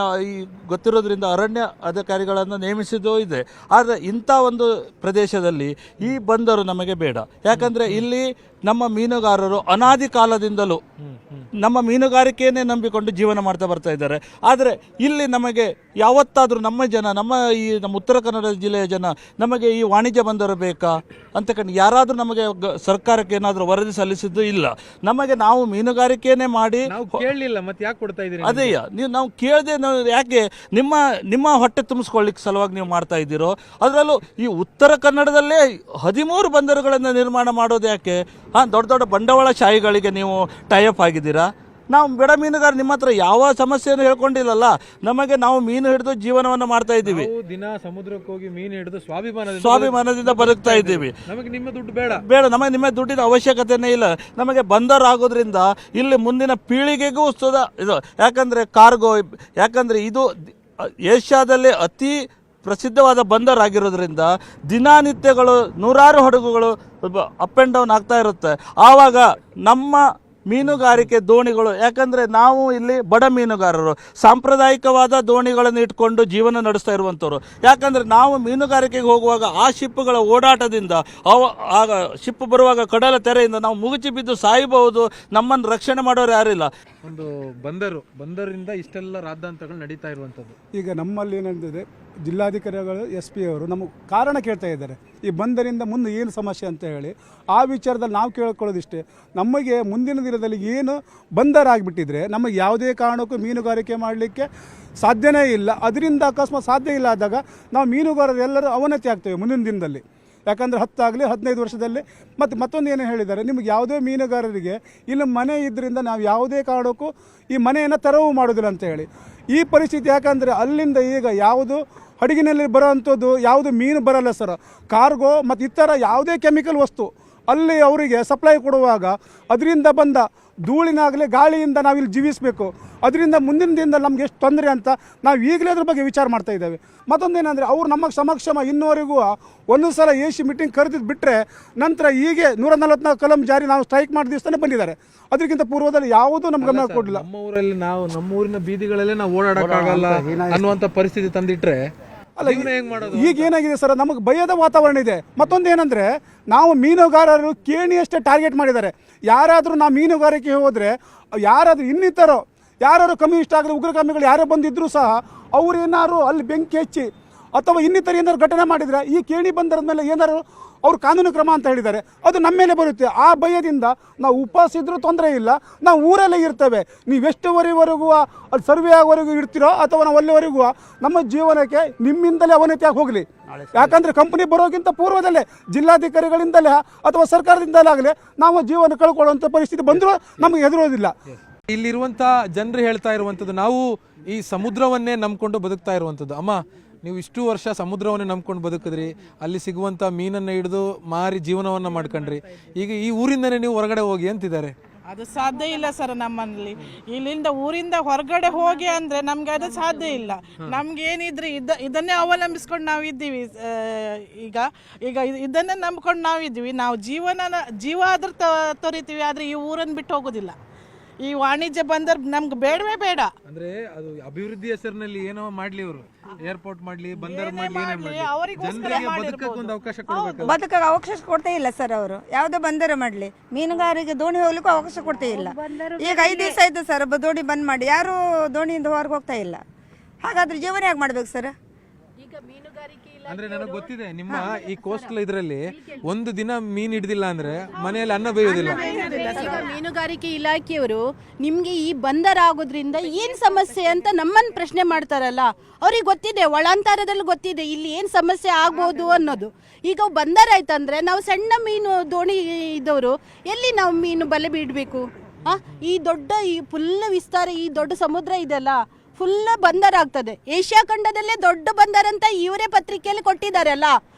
ಗೊತ್ತಿರೋದ್ರಿಂದ ಅರಣ್ಯ ಅಧಿಕಾರಿಗಳನ್ನು ನೇಮಿಸಿದ್ದು ಇದೆ. ಆದರೆ ಇಂಥ ಒಂದು ಪ್ರದೇಶದಲ್ಲಿ ಈ ಬಂದರು ನಮಗೆ ಬೇಡ. ಯಾಕಂದರೆ ಇಲ್ಲಿ ನಮ್ಮ ಮೀನುಗಾರರು ಅನಾದಿ ಕಾಲದಿಂದಲೂ ನಮ್ಮ ಮೀನುಗಾರಿಕೆಯನ್ನೇ ನಂಬಿಕೊಂಡು ಜೀವನ ಮಾಡ್ತಾ ಬರ್ತಾ ಇದ್ದಾರೆ. ಆದರೆ ಇಲ್ಲಿ ನಮಗೆ ಯಾವತ್ತಾದರೂ ನಮ್ಮ ಉತ್ತರ ಕನ್ನಡ ಜಿಲ್ಲೆಯ ಜನ ನಮಗೆ ಈ ವಾಣಿಜ್ಯ ಬಂದರು ಬೇಕಾ ಅಂತಕೊಂಡು ಯಾರಾದರೂ ನಮಗೆ ಸರ್ಕಾರಕ್ಕೆ ಏನಾದರೂ ವರದಿ ಸಲ್ಲಿಸಿದ್ದು ಇಲ್ಲ. ನಾವು ಮೀನುಗಾರಿಕೆಯನ್ನೇ ಮಾಡಿ ಕೇಳಲಿಲ್ಲ, ಮತ್ತೆ ಯಾಕೆ ಕೊಡ್ತಾ ಇದ್ದೀರಿ? ಅದೇ ನಾವು ಕೇಳದೆ ಯಾಕೆ ನಿಮ್ಮ ಹೊಟ್ಟೆ ತುಂಬಿಸ್ಕೊಳ್ಳಿಕ್ಕೆ ಸಲುವಾಗಿ ನೀವು ಮಾಡ್ತಾ ಇದ್ದೀರೋ. ಅದರಲ್ಲೂ ಈ ಉತ್ತರ ಕನ್ನಡದಲ್ಲೇ 13 ಬಂದರುಗಳನ್ನು ನಿರ್ಮಾಣ ಮಾಡೋದು ಯಾಕೆ? ದೊಡ್ಡ ದೊಡ್ಡ ಬಂಡವಾಳಶಾಹಿಗಳಿಗೆ ನೀವು ಟೈಅಪ್ ಆಗಿದ್ದೀರಾ. ನಾವು ಬಡ ಮೀನುಗಾರ ನಿಮ್ಮ ಹತ್ರ ಯಾವ ಸಮಸ್ಯೆಯನ್ನು ಹೇಳ್ಕೊಂಡಿಲ್ಲಲ್ಲ. ನಾವು ಮೀನು ಹಿಡಿದು ಜೀವನವನ್ನು ಮಾಡ್ತಾ ಇದ್ದೀವಿ, ದಿನ ಸಮುದ್ರಕ್ಕೆ ಹೋಗಿ ಮೀನು ಹಿಡಿದು ಸ್ವಾಭಿಮಾನದಿಂದ ಬದುಕ್ತಾ ಇದ್ದೀವಿ. ನಮಗೆ ನಿಮ್ಮ ದುಡ್ಡು ನಮಗೆ ನಿಮ್ಮ ದುಡ್ಡಿನ ಅವಶ್ಯಕತೆನೇ ಇಲ್ಲ. ನಮಗೆ ಬಂದರು ಆಗೋದ್ರಿಂದ ಇಲ್ಲಿ ಮುಂದಿನ ಪೀಳಿಗೆಗೂ ಇದು. ಯಾಕಂದ್ರೆ ಇದು ಏಷ್ಯಾದಲ್ಲೇ ಅತಿ ಪ್ರಸಿದ್ಧವಾದ ಬಂದರಾಗಿರೋದ್ರಿಂದ ದಿನನಿತ್ಯಗಳು 100 ಹಡಗುಗಳು ಅಪ್ ಆ್ಯಂಡ್ ಡೌನ್ ಆಗ್ತಾ ಇರುತ್ತೆ. ಆವಾಗ ನಮ್ಮ ಮೀನುಗಾರಿಕೆ ದೋಣಿಗಳು, ಯಾಕಂದರೆ ನಾವು ಇಲ್ಲಿ ಬಡ ಮೀನುಗಾರರು ಸಾಂಪ್ರದಾಯಿಕವಾದ ದೋಣಿಗಳನ್ನು ಇಟ್ಕೊಂಡು ಜೀವನ ನಡೆಸ್ತಾ ಇರುವಂಥವ್ರು. ಯಾಕಂದರೆ ನಾವು ಮೀನುಗಾರಿಕೆಗೆ ಹೋಗುವಾಗ ಆ ಶಿಪ್ಗಳ ಓಡಾಟದಿಂದ ಆಗ ಶಿಪ್ ಬರುವಾಗ ಕಡಲ ತೆರೆಯಿಂದ ನಾವು ಮುಗುಚಿ ಬಿದ್ದು ಸಾಯಬಹುದು. ನಮ್ಮನ್ನು ರಕ್ಷಣೆ ಮಾಡೋರು ಯಾರಿಲ್ಲ. ಒಂದು ಬಂದರಿಂದ ಇಷ್ಟೆಲ್ಲ ರಾದ್ದಾಂತಗಳು ನಡೀತಾ ಇರುವಂಥದ್ದು. ಈಗ ನಮ್ಮಲ್ಲಿ ಏನಂತಿದೆ, ಜಿಲ್ಲಾಧಿಕಾರಿಗಳು SP ಅವರು ನಮ್ಮ ಕಾರಣ ಕೇಳ್ತಾ ಇದ್ದಾರೆ, ಈ ಬಂದರಿಂದ ಮುಂದೆ ಏನು ಸಮಸ್ಯೆ ಅಂತ ಹೇಳಿ. ಆ ವಿಚಾರದಲ್ಲಿ ನಾವು ಕೇಳ್ಕೊಳ್ಳೋದಿಷ್ಟೇ, ನಮಗೆ ಮುಂದಿನ ದಿನದಲ್ಲಿ ಏನು ಬಂದರಾಗಿಬಿಟ್ಟಿದ್ರೆ ನಮಗೆ ಯಾವುದೇ ಕಾರಣಕ್ಕೂ ಮೀನುಗಾರಿಕೆ ಮಾಡಲಿಕ್ಕೆ ಸಾಧ್ಯನೇ ಇಲ್ಲ. ಅದರಿಂದ ಅಕಸ್ಮಾತ್ ಸಾಧ್ಯ ಇಲ್ಲ ಆದಾಗ ನಾವು ಮೀನುಗಾರರು ಎಲ್ಲರೂ ಅವನತಿ ಆಗ್ತೇವೆ ಮುಂದಿನ ದಿನದಲ್ಲಿ. ಯಾಕಂದರೆ 10 ಆಗಲಿ 15 ವರ್ಷದಲ್ಲಿ. ಮತ್ತೊಂದು ಏನು ಹೇಳಿದ್ದಾರೆ, ನಿಮಗೆ ಯಾವುದೇ ಮೀನುಗಾರರಿಗೆ ಇಲ್ಲಿ ಮನೆ ಇದ್ದರಿಂದ ನಾವು ಯಾವುದೇ ಕಾರಣಕ್ಕೂ ಈ ಮನೆಯನ್ನು ತೆರವು ಮಾಡೋದಿಲ್ಲ ಅಂತ ಹೇಳಿ. ಈ ಪರಿಸ್ಥಿತಿ ಯಾಕಂದರೆ ಅಲ್ಲಿಂದ ಈಗ ಯಾವುದು ಹಡಗಿನಲ್ಲಿ ಬರೋವಂಥದ್ದು ಯಾವುದು ಮೀನು ಬರಲ್ಲ ಸರ್. ಕಾರ್ಗೋ ಮತ್ತು ಇತರ ಯಾವುದೇ ಕೆಮಿಕಲ್ ವಸ್ತು ಅಲ್ಲಿ ಅವರಿಗೆ ಸಪ್ಲೈ ಕೊಡುವಾಗ ಅದರಿಂದ ಬಂದ ಧೂಳಿನಾಗಲಿ ಗಾಳಿಯಿಂದ ನಾವಿಲ್ಲಿ ಜೀವಿಸಬೇಕು. ಅದರಿಂದ ಮುಂದಿನ ದಿನದಲ್ಲಿ ನಮ್ಗೆ ಎಷ್ಟು ತೊಂದರೆ ಅಂತ ನಾವು ಈಗಲೇ ಅದ್ರ ಬಗ್ಗೆ ವಿಚಾರ ಮಾಡ್ತಾ ಇದ್ದೇವೆ. ಮತ್ತೊಂದೇನೆಂದರೆ ಅವ್ರು ನಮಗೆ ಸಮಕ್ಷಮ ಇನ್ನೂವರೆಗೂ ಒಂದು ಸಲ AC ಮೀಟಿಂಗ್ ಕರೆದಿದ್ದು ಬಿಟ್ಟರೆ ನಂತರ ಹೀಗೆ 144 ಕಲಂ ಜಾರಿ ನಾವು ಸ್ಟ್ರೈಕ್ ಮಾಡಿದ ದಿವಸನೇ ಬಂದಿದ್ದಾರೆ. ಅದಕ್ಕಿಂತ ಪೂರ್ವದಲ್ಲಿ ಯಾವುದೂ ನಮ್ಗೆ ಗಮನ ಕೊಡಲಿಲ್ಲ. ನಮ್ಮ ಊರಿನ ಬೀದಿಗಳಲ್ಲೇ ನಾವು ಓಡಾಡಕ್ಕಾಗಲ್ಲ ಅನ್ನುವಂಥ ಪರಿಸ್ಥಿತಿ ತಂದಿಟ್ರೆ ಅಲ್ಲ, ಈಗ ಏನಾಗಿದೆ ಸರ್, ನಮಗೆ ಭಯದ ವಾತಾವರಣ ಇದೆ. ಮತ್ತೊಂದು ಏನಂದರೆ, ನಾವು ಮೀನುಗಾರರು ಕೇಣಿಯಷ್ಟೇ ಟಾರ್ಗೆಟ್ ಮಾಡಿದ್ದಾರೆ. ಯಾರಾದರೂ ನಾವು ಮೀನುಗಾರಿಕೆ ಹೋದರೆ ಯಾರಾದರೂ ಇನ್ನಿತರು ಯಾರು ಕಮ್ಯುನಿಸ್ಟ್ ಆಗಲಿ ಉಗ್ರಗಾಮಿಗಳು ಯಾರೇ ಬಂದಿದ್ದರೂ ಸಹ ಅವರೇನಾದ್ರು ಅಲ್ಲಿ ಬೆಂಕಿ ಹಚ್ಚಿ ಅಥವಾ ಇನ್ನಿತರ ಏನಾದ್ರು ಘಟನೆ ಮಾಡಿದರೆ ಈ ಕೇಣಿ ಬಂದರದ ಮೇಲೆ ಏನಾದ್ರು ಅವರು ಕಾನೂನು ಕ್ರಮ ಅಂತ ಹೇಳಿದ್ದಾರೆ, ಅದು ನಮ್ಮ ಮೇಲೆ ಬರುತ್ತೆ. ಆ ಭಯದಿಂದ ನಾವು ಉಪವಾಸ ಇದ್ರೂ ತೊಂದರೆ ಇಲ್ಲ, ನಾವು ಊರಲ್ಲೇ ಇರ್ತೇವೆ. ನೀವು ಎಷ್ಟುವರೆವರೆಗೂ ಅಲ್ಲಿ ಸರ್ವೆ ಆಗೋವರೆಗೂ ಇರ್ತೀರೋ ಅಥವಾ ನಾವು ಅಲ್ಲಿವರೆಗೂ ನಮ್ಮ ಜೀವನಕ್ಕೆ ನಿಮ್ಮಿಂದಲೇ ಅವನತಿಯಾಗಿ ಹೋಗಲಿ. ಯಾಕಂದರೆ ಕಂಪನಿ ಬರೋಕ್ಕಿಂತ ಪೂರ್ವದಲ್ಲೇ ಜಿಲ್ಲಾಧಿಕಾರಿಗಳಿಂದಲೇ ಅಥವಾ ಸರ್ಕಾರದಿಂದಲೇ ಆಗಲಿ ನಾವು ಜೀವನ ಕಳ್ಕೊಳ್ಳುವಂಥ ಪರಿಸ್ಥಿತಿ ಬಂದರೂ ನಮಗೆ ಹೆದರೋದಿಲ್ಲ. ಇಲ್ಲಿರುವಂಥ ಜನರು ಹೇಳ್ತಾ ಇರುವಂಥದ್ದು, ನಾವು ಈ ಸಮುದ್ರವನ್ನೇ ನಂಬ್ಕೊಂಡು ಬದುಕ್ತಾ ಇರುವಂಥದ್ದು. ಅಮ್ಮ, ನೀವು ಇಷ್ಟು ವರ್ಷ ಸಮುದ್ರವನ್ನೇ ನಂಬ್ಕೊಂಡು ಬದುಕಿದ್ರಿ, ಅಲ್ಲಿ ಸಿಗುವಂಥ ಮೀನನ್ನು ಹಿಡಿದು ಮಾರಿ ಜೀವನವನ್ನು ಮಾಡ್ಕೊಂಡ್ರಿ. ಈಗ ಈ ಊರಿಂದನೇ ನೀವು ಹೊರಗಡೆ ಹೋಗಿ ಅಂತಿದ್ದಾರೆ. ಅದು ಸಾಧ್ಯ ಇಲ್ಲ ಸರ್. ನಮ್ಮಲ್ಲಿ ಇಲ್ಲಿಂದ ಊರಿಂದ ಹೊರಗಡೆ ಹೋಗಿ ಅಂದರೆ ನಮಗೆ ಅದು ಸಾಧ್ಯ ಇಲ್ಲ. ನಮ್ಗೆ ಏನಿದ್ರೆ ಇದನ್ನೇ ಅವಲಂಬಿಸ್ಕೊಂಡು ನಾವು ಇದ್ದೀವಿ. ಈಗ ಈಗ ಇದನ್ನೇ ನಂಬ್ಕೊಂಡು ನಾವು ಇದ್ದೀವಿ. ನಾವು ಜೀವ ಆದ್ರೂ ತೊರಿತೀವಿ, ಆದರೆ ಈ ಊರನ್ನು ಬಿಟ್ಟು ಹೋಗೋದಿಲ್ಲ. ಈ ವಾಣಿಜ್ಯ ಬಂದರ್ ನಮ್ಗೆ ಬೇಡವೇ ಬೇಡ. ಅಂದ್ರೆ ಅದು ಅಭಿವೃದ್ಧಿ ಹೆಸರಿನಲ್ಲಿ ಏನೋ ಮಾಡ್ಲಿ, ಅವರು ಏರ್ಪೋರ್ಟ್ ಮಾಡ್ಲಿ, ಬಂದರ್ ಮಾಡ್ಲಿ, ಜನರಿಗೆ ಬದುಕಕ್ಕೆ ಒಂದು ಅವಕಾಶ ಕೊಡಬೇಕು. ಬದುಕಕ್ಕೆ ಅವಕಾಶ ಕೊಡ್ತೇ ಇಲ್ಲ ಸರ್. ಅವರು ಯಾವುದೋ ಬಂದರು ಮಾಡಲಿ, ಮೀನುಗಾರಿಗೆ ದೋಣಿ ಹೋಗ್ಲಿಕ್ಕೂ ಅವಕಾಶ ಕೊಡ್ತೇ ಇಲ್ಲ. ಈಗ 5 ದಿವಸ ಆಯ್ತು ಸರ್ ದೋಣಿ ಬಂದ್ ಮಾಡಿ, ಯಾರು ದೋಣಿಯಿಂದ ಹೊರಗೆ ಹೋಗ್ತಾ ಇಲ್ಲ. ಹಾಗಾದ್ರೆ ಜೀವನ ಹೇಗೆ ಮಾಡ್ಬೇಕು ಸರ್? ಅಂದ್ರೆ ನನಗೆ ಗೊತ್ತಿದೆ, ನಿಮ್ಮ ಈ ಕೋಸ್ಟಲ್ ಇದರಲ್ಲಿ ಒಂದು ದಿನ ಮೀನ್ ಹಿಡ್ದಿಲ್ಲ ಅಂದ್ರೆ ಮನೆಯಲ್ಲಿ ಅನ್ನ ಬೇಯೋದಿಲ್ಲ. ಮೀನುಗಾರಿಕೆ ಇಲಾಖೆಯವರು ನಿಮ್ಗೆ ಈ ಬಂದರ್ ಆಗೋದ್ರಿಂದ ಏನ್ ಸಮಸ್ಯೆ ಅಂತ ನಮ್ಮನ್ನ ಪ್ರಶ್ನೆ ಮಾಡ್ತಾರಲ್ಲ, ಅವ್ರಿಗೆ ಗೊತ್ತಿದೆ, ಒಳಾಂತರದಲ್ಲಿ ಗೊತ್ತಿದೆ ಇಲ್ಲಿ ಏನ್ ಸಮಸ್ಯೆ ಆಗ್ಬೋದು ಅನ್ನೋದು. ಈಗ ಬಂದರ್ ಆಯ್ತಂದ್ರೆ ನಾವು ಸಣ್ಣ ಮೀನು ದೋಣಿ ಇದ್ದವರು ಎಲ್ಲಿ ನಾವು ಮೀನು ಬಲೆ ಬಿಡಬೇಕು? ಈ ದೊಡ್ಡ ಈ ಫುಲ್ ವಿಸ್ತಾರ, ಈ ದೊಡ್ಡ ಸಮುದ್ರ ಇದೆಲ್ಲ ಫುಲ್ ಬಂದರ್ ಆಗ್ತದೆ. ಏಷ್ಯಾ ಖಂಡದಲ್ಲೇ ದೊಡ್ಡ ಬಂದರ್ ಅಂತ ಇವರೇ ಪತ್ರಿಕೆಯಲ್ಲಿ ಕೊಟ್ಟಿದ್ದಾರಲ್ಲ.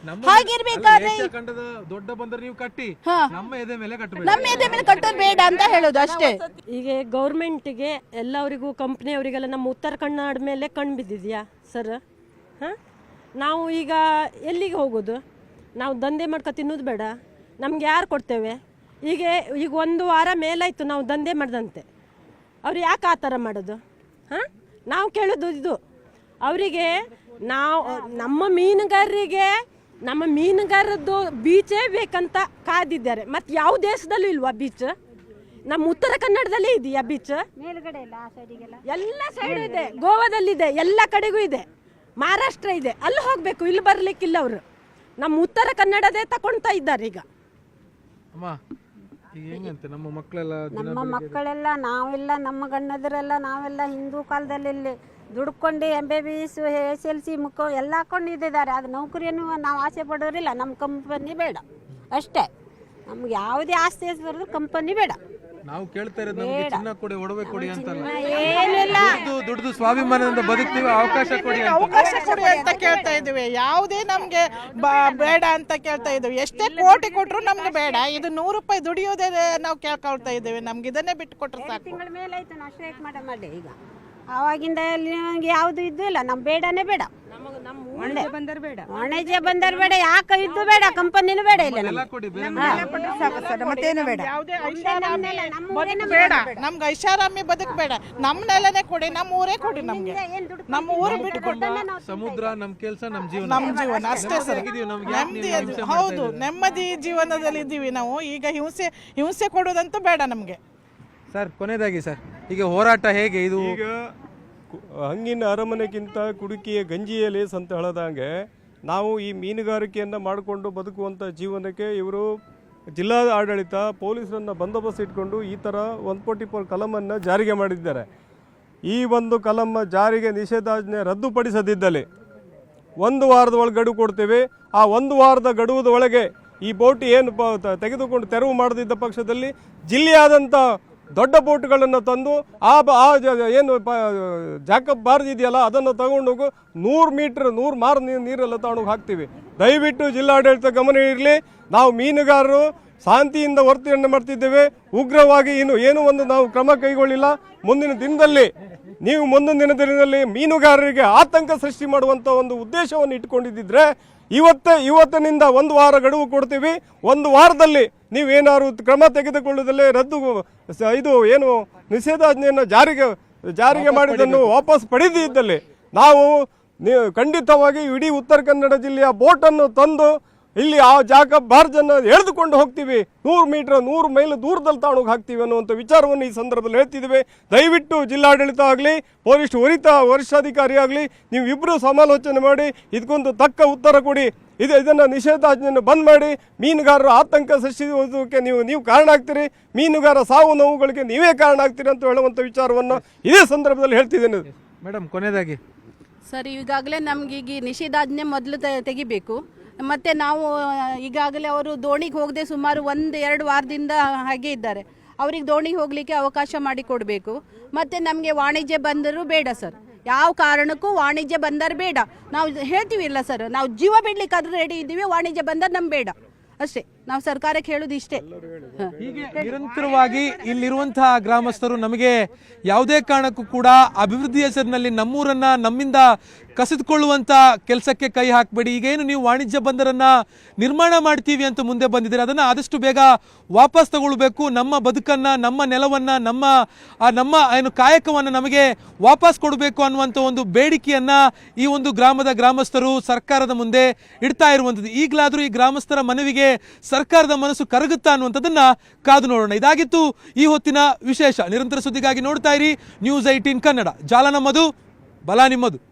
ಹಾಗಿರ್ಬೇಕಾದ್ರೆ ದೊಡ್ಡ ಬಂದರ್ ನೀವು ಕಟ್ಟಿ ನಮ್ಮ ಎದೆ ಮೇಲೆ ಕಟ್ಟೋದು ಬೇಡ ಅಂತ ಹೇಳೋದು ಅಷ್ಟೇ. ಈಗ ಗೌರ್ಮೆಂಟ್ಗೆ ಎಲ್ಲರಿಗೂ ಕಂಪ್ನಿಯವರಿಗೆಲ್ಲ ನಮ್ಮ ಉತ್ತರ ಕನ್ನಡ ಮೇಲೆ ಕಣ್ಣು ಬಿದ್ದಿದ್ಯಾ ಸರ್? ನಾವು ಈಗ ಎಲ್ಲಿಗೆ ಹೋಗೋದು? ನಾವು ದಂಧೆ ಮಾಡ್ಕೊ ತಿನ್ನೋದು ಬೇಡ, ನಮ್ಗೆ ಯಾರು ಕೊಡ್ತೇವೆ? ಈಗ 1 ವಾರ ಮೇಲಾಯಿತು ನಾವು ದಂಧೆ ಮಾಡ್ದಂತೆ. ಅವ್ರು ಯಾಕೆ ಆ ಥರ ಮಾಡೋದು? ನಾವು ಕೇಳೋದು ಇದು ಅವರಿಗೆ. ನಮ್ಮ ಮೀನುಗಾರದ್ದು ಬೀಚೇ ಬೇಕಂತ ಕಾದಿದ್ದಾರೆ. ಮತ್ತು ಯಾವ ದೇಶದಲ್ಲೂ ಇಲ್ವಾ ಬೀಚ್? ನಮ್ಮ ಉತ್ತರ ಕನ್ನಡದಲ್ಲೇ ಇದೆಯಾ ಬೀಚ್? ಎಲ್ಲ ಸೈಡ್ ಇದೆ, ಗೋವಾದಲ್ಲಿದೆ, ಎಲ್ಲ ಕಡೆಗೂ ಇದೆ, ಮಹಾರಾಷ್ಟ್ರ ಇದೆ, ಅಲ್ಲಿ ಹೋಗಬೇಕು, ಇಲ್ಲಿ ಬರ್ಲಿಕ್ಕಿಲ್ಲ. ಅವರು ನಮ್ಮ ಉತ್ತರ ಕನ್ನಡದೇ ತಗೊಳ್ತಾ ಇದ್ದಾರೆ ಈಗ. ನಮ್ಮ ಮಕ್ಕಳೆಲ್ಲ ನಾವೆಲ್ಲ ನಮ್ಮ ಗಂಡದರೆಲ್ಲ ನಾವೆಲ್ಲ ಹಿಂದೂ ಕಾಲದಲ್ಲಿ ದುಡ್ಕೊಂಡು MBBS SLC ಎಲ್ಲ ಹಾಕೊಂಡಿದ್ದಾರೆ. ಅದು ನೌಕರಿಯನ್ನು ನಾವು ಆಸೆ ಪಡೋರಿಲ್ಲ. ನಮ್ಮ ಕಂಪನಿ ಬೇಡ ಅಷ್ಟೇ. ನಮ್ಗೆ ಯಾವುದೇ ಆಸ್ತಿ ಬರೋದು ಕಂಪನಿ ಬೇಡ. ನಾವು ಕೇಳ್ತಾ ಇರೋದು ನಮಗೆ ಚಿನ್ನ ಕೊಡಿ, ಒಡವೆ ಕೊಡಿ ಅಂತಲ್ಲ, ಏನಿಲ್ಲ, ದುಡ್ದು ಸ್ವಾಭಿಮಾನದಿಂದ ಬದುಕ್ತೀವಿ, ಅವಕಾಶ ಕೊಡಿ ಅಂತ ಕೇಳ್ತಾ ಇದ್ದೀವಿ. ಯಾವುದೇ ನಮ್ಗೆ ಬೇಡ ಅಂತ ಕೇಳ್ತಾ ಇದ್ದೀವಿ. ಎಷ್ಟೇ ಕೋಟಿ ಕೊಟ್ರು ನಮ್ಗೆ ಬೇಡ. ಇದು 100 ರೂಪಾಯಿ ದುಡಿಯೋದೇ ನಾವು ಕೇಳ್ಕೊಳ್ತಾ ಇದ್ದೀವಿ. ನಮ್ಗೆ ಇದನ್ನೇ ಬಿಟ್ಟು ಕೊಟ್ರೆ ಸಾಕು. ತಿಂಗಳ ಮೇಲೆ ಆಯ್ತು ನಾವು ಸ್ಟ್ರೈಕ್ ಮಾಡಿ ಈಗ. ಆವಾಗಿಂದ ನಮ್ಗೆ ಯಾವುದು ಇದ್ದು ಇಲ್ಲ. ನಮ್ ಬೇಡನೇ ಬೇಡ, ವಾಣಿಜ್ಯ ಬಂದರ್ ಬೇಡ, ಯಾಕೆ ಇದ್ದು ಬೇಡ, ಕಂಪನಿನೂ ಬೇಡ, ಇಲ್ಲ ಮತ್ತೇನು ಬೇಡ. ಬೇಡ ನಮ್ಗೆ ಐಷಾರಾಮಿ ಬದುಕ್ ಬೇಡ. ನಮ್ಮ ನೆಲನೇ ಕೊಡಿ, ನಮ್ಮ ಊರೇ ಕೊಡಿ, ನಮ್ಗೆ ನಮ್ಮ ಊರು ಬಿಟ್ಟು ಕೊಟ್ಟು ಸಮುದ್ರ ನಮ್ ಕೆಲಸ, ನಮ್ ಜೀವನ ಅಷ್ಟೇ ಸರ್. ನೆಮ್ಮದಿ, ಹೌದು, ನೆಮ್ಮದಿ ಜೀವನದಲ್ಲಿ ಇದ್ದೀವಿ ನಾವು. ಈಗ ಹಿಂಸೆ ಕೊಡೋದಂತೂ ಬೇಡ ನಮ್ಗೆ ಸರ್. ಕೊನೆಯದಾಗಿ ಸರ್, ಈಗ ಹೋರಾಟ ಹೇಗೆ ಇದು? ಈಗ ಹಂಗಿನ ಅರಮನೆಗಿಂತ ಕುಡುಕಿಯ ಗಂಜಿಯ ಲೇಸ್ ಅಂತ ಹೇಳದಂಗೆ ನಾವು ಈ ಮೀನುಗಾರಿಕೆಯನ್ನು ಮಾಡಿಕೊಂಡು ಬದುಕುವಂಥ ಜೀವನಕ್ಕೆ ಇವರು ಜಿಲ್ಲಾ ಆಡಳಿತ ಪೊಲೀಸರನ್ನು ಬಂದೋಬಸ್ತ್ ಇಟ್ಕೊಂಡು ಈ ಥರ 144 ಕಲಮನ್ನು ಜಾರಿಗೆ ಮಾಡಿದ್ದಾರೆ. ಈ ಒಂದು ಕಲಂ ಜಾರಿಗೆ ನಿಷೇಧಾಜ್ಞೆ ರದ್ದುಪಡಿಸದಿದ್ದಲ್ಲಿ 1 ವಾರದ ಒಳಗೆ ಗಡುವು ಕೊಡ್ತೇವೆ. ಆ 1 ವಾರದ ಗಡುವದ ಒಳಗೆ ಈ ಬೋಟ್ ಏನು ತೆಗೆದುಕೊಂಡು ತೆರವು ಮಾಡದಿದ್ದ ಪಕ್ಷದಲ್ಲಿ ಜಿಲ್ಲೆಯಾದಂಥ ದೊಡ್ಡ ಬೋಟ್ಗಳನ್ನು ತಂದು ಏನು ಜಾಕಪ್ ಬಾರ್ಜ್ ಇದೆಯಲ್ಲ ಅದನ್ನು ತಗೊಂಡೋಗು 100 ಮೀಟ್ರ್ 100 ಮಾರು ನೀರೆಲ್ಲ ತಗೊಂಡೋಗಿ ಹಾಕ್ತೀವಿ. ದಯವಿಟ್ಟು ಜಿಲ್ಲಾಡಳಿತ ಗಮನ ಇರಲಿ. ನಾವು ಮೀನುಗಾರರು ಶಾಂತಿಯಿಂದ ವರ್ತನೆ ಮಾಡ್ತಿದ್ದೇವೆ. ಉಗ್ರವಾಗಿ ಏನೂ ಒಂದು ನಾವು ಕ್ರಮ ಕೈಗೊಳ್ಳಿಲ್ಲ. ಮುಂದಿನ ದಿನದಲ್ಲಿ ಮೀನುಗಾರರಿಗೆ ಆತಂಕ ಸೃಷ್ಟಿ ಮಾಡುವಂಥ ಒಂದು ಉದ್ದೇಶವನ್ನು ಇಟ್ಕೊಂಡಿದ್ದಿದ್ರೆ ಇವತ್ತಿನಿಂದ 1 ವಾರ ಗಡುವು ಕೊಡ್ತೀವಿ. 1 ವಾರದಲ್ಲಿ ನೀವೇನಾದ್ರು ಕ್ರಮ ತೆಗೆದುಕೊಳ್ಳುವುದಲ್ಲೇ ಇದು ಏನು ನಿಷೇಧಾಜ್ಞೆಯನ್ನು ಜಾರಿಗೆ ಮಾಡಿದ್ದನ್ನು ವಾಪಸ್ ಪಡೆದಿದ್ದಲ್ಲಿ ನಾವು ಖಂಡಿತವಾಗಿ ಇಡೀ ಉತ್ತರ ಕನ್ನಡ ಜಿಲ್ಲೆಯ ಬೋಟನ್ನು ತಂದು ಇಲ್ಲಿ ಆ ಜಾಕಪ್ ಬಾರ್ಜನ್ನು ಎಳೆದುಕೊಂಡು ಹೋಗ್ತೀವಿ. 100 ಮೀಟರ್ 100 ಮೈಲ್ ದೂರದಲ್ಲಿ ತಗೊಂಡೋಗಿ ಹಾಕ್ತೀವಿ ಅನ್ನುವಂಥ ವಿಚಾರವನ್ನು ಈ ಸಂದರ್ಭದಲ್ಲಿ ಹೇಳ್ತಿದ್ದೇವೆ. ದಯವಿಟ್ಟು ಜಿಲ್ಲಾಡಳಿತ ಆಗಲಿ ಪೊಲೀಸ್ ವರಿಷ್ಠಾಧಿಕಾರಿ ಆಗಲಿ ನೀವಿಬ್ಬರು ಸಮಾಲೋಚನೆ ಮಾಡಿ ಇದಕ್ಕೊಂದು ತಕ್ಕ ಉತ್ತರ ಕೊಡಿ. ಇದನ್ನು ನಿಷೇಧಾಜ್ಞೆಯನ್ನು ಬಂದ್ ಮಾಡಿ. ಮೀನುಗಾರರು ಆತಂಕ ಸೃಷ್ಟಿಸೋದಕ್ಕೆ ನೀವು ಕಾರಣ ಆಗ್ತೀರಿ, ಮೀನುಗಾರ ಸಾವು ನೋವುಗಳಿಗೆ ನೀವೇ ಕಾರಣ ಆಗ್ತೀರಿ ಅಂತ ಹೇಳುವಂಥ ವಿಚಾರವನ್ನು ಇದೇ ಸಂದರ್ಭದಲ್ಲಿ ಹೇಳ್ತಿದ್ದೇನೆ. ಮೇಡಮ್, ಕೊನೆಯದಾಗಿ ಸರ್, ಈಗಾಗಲೇ ನಮ್ಗೆ ಈಗ ನಿಷೇಧಾಜ್ಞೆ ಮೊದಲು ತೆಗಿಬೇಕು. ಮತ್ತು ನಾವು ಈಗಾಗಲೇ ಅವರು ದೋಣಿಗೆ ಹೋಗದೆ ಸುಮಾರು 1-2 ವಾರದಿಂದ ಹಾಗೆ ಇದ್ದಾರೆ. ಅವ್ರಿಗೆ ದೋಣಿಗೆ ಹೋಗಲಿಕ್ಕೆ ಅವಕಾಶ ಮಾಡಿಕೊಡಬೇಕು. ಮತ್ತು ನಮಗೆ ವಾಣಿಜ್ಯ ಬಂದರು ಬೇಡ ಸರ್. ಯಾವ ಕಾರಣಕ್ಕೂ ವಾಣಿಜ್ಯ ಬಂದರ್ ಬೇಡ. ನಾವು ಹೇಳ್ತೀವಿ ಇಲ್ಲ ಸರ್, ನಾವು ಜೀವ ಬಿಡ್ಲಿಕ್ಕಾದ್ರೂ ರೆಡಿ ಇದ್ದೀವಿ. ವಾಣಿಜ್ಯ ಬಂದರ್ ನಮ್ಗೆ ಬೇಡ ಅಷ್ಟೇ. ನಾವು ಸರ್ಕಾರಕ್ಕೆ ಹೇಳೋದು ಇಷ್ಟೇ. ಹೀಗೆ ನಿರಂತರವಾಗಿ ಇಲ್ಲಿರುವಂತಹ ಗ್ರಾಮಸ್ಥರು ನಮಗೆ ಯಾವುದೇ ಕಾರಣಕ್ಕೂ ಕೂಡ ಅಭಿವೃದ್ಧಿ ಹೆಸರಿನಲ್ಲಿ ನಮ್ಮೂರನ್ನ ನಮ್ಮಿಂದ ಕಸಿದುಕೊಳ್ಳುವಂತ ಕೆಲಸಕ್ಕೆ ಕೈ ಹಾಕಬೇಡಿ. ಈಗೇನು ನೀವು ವಾಣಿಜ್ಯ ಬಂದರನ್ನ ನಿರ್ಮಾಣ ಮಾಡ್ತೀವಿ ಅಂತ ಮುಂದೆ ಬಂದಿದ್ದೀರಿ, ಅದನ್ನ ಆದಷ್ಟು ಬೇಗ ವಾಪಸ್ ತಗೊಳ್ಬೇಕು. ನಮ್ಮ ಬದುಕನ್ನ, ನಮ್ಮ ನೆಲವನ್ನ, ನಮ್ಮ ಏನು ಕಾಯಕವನ್ನ ನಮಗೆ ವಾಪಸ್ ಕೊಡಬೇಕು ಅನ್ನುವಂಥ ಒಂದು ಬೇಡಿಕೆಯನ್ನ ಈ ಒಂದು ಗ್ರಾಮದ ಗ್ರಾಮಸ್ಥರು ಸರ್ಕಾರದ ಮುಂದೆ ಇಡ್ತಾ ಇರುವಂಥದ್ದು. ಈಗಲಾದರೂ ಈ ಗ್ರಾಮಸ್ಥರ ಮನವಿಗೆ ಸರ್ಕಾರದ ಮನಸ್ಸು ಕರಗುತ್ತಾ ಅನ್ನುವಂಥದ್ದನ್ನ ಕಾದು ನೋಡೋಣ. ಇದಾಗಿತ್ತು ಈ ಹೊತ್ತಿನ ವಿಶೇಷ. ನಿರಂತರ ಸುದ್ದಿಗಾಗಿ ನೋಡ್ತಾ ಇರಿ News 18 ಕನ್ನಡ. ಜಾಲ ನಮ್ಮದು, ಬಲ ನಿಮ್ಮದು.